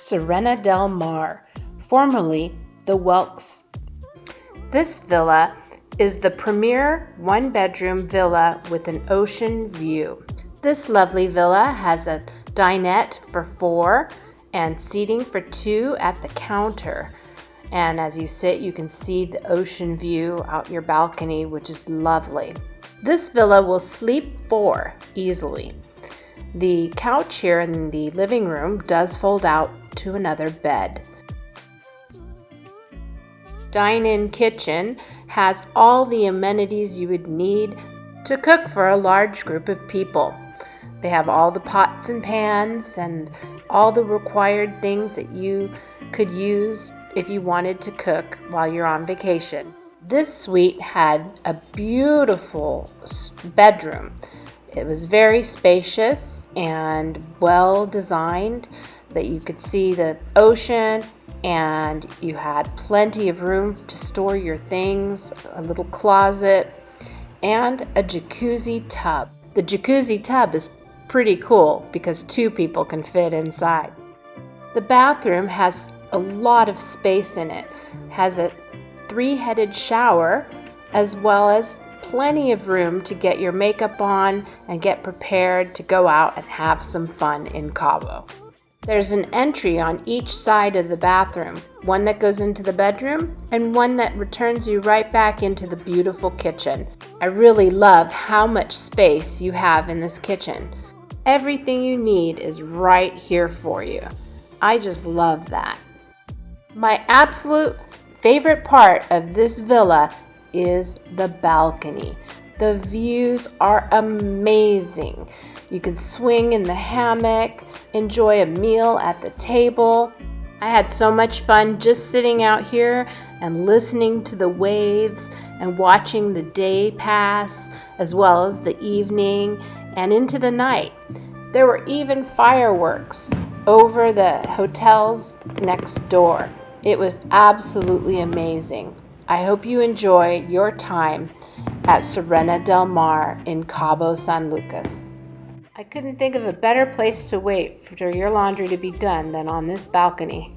Sirena Del Mar, formerly the Welks. This villa is the premier one-bedroom villa with an ocean view. This lovely villa has a dinette for 4 and seating for 2 at the counter. And as you sit, you can see the ocean view out your balcony, which is lovely. This villa will sleep 4 easily. The couch here in the living room does fold out to another bed. Dine-in kitchen has all the amenities you would need to cook for a large group of people. They have all the pots and pans and all the required things that you could use if you wanted to cook while you're on vacation. This suite had a beautiful bedroom. It was very spacious and well designed, that you could see the ocean, and you had plenty of room to store your things, a little closet, and a jacuzzi tub. The jacuzzi tub is pretty cool because 2 people can fit inside. The bathroom has a lot of space in it. It has a 3-headed shower, as well as plenty of room to get your makeup on and get prepared to go out and have some fun in Cabo. There's an entry on each side of the bathroom, one that goes into the bedroom and one that returns you right back into the beautiful kitchen. I really love how much space you have in this kitchen. Everything you need is right here for you. I just love that. My absolute favorite part of this villa is the balcony. The views are amazing. You can swing in the hammock, enjoy a meal at the table. I had so much fun just sitting out here and listening to the waves and watching the day pass, as well as the evening and into the night. There were even fireworks over the hotels next door. It was absolutely amazing. I hope you enjoy your time at Sirena Del Mar in Cabo San Lucas. I couldn't think of a better place to wait for your laundry to be done than on this balcony.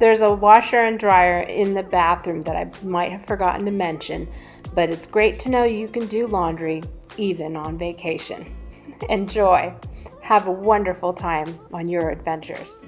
There's a washer and dryer in the bathroom that I might have forgotten to mention, but it's great to know you can do laundry even on vacation. Enjoy. Have a wonderful time on your adventures.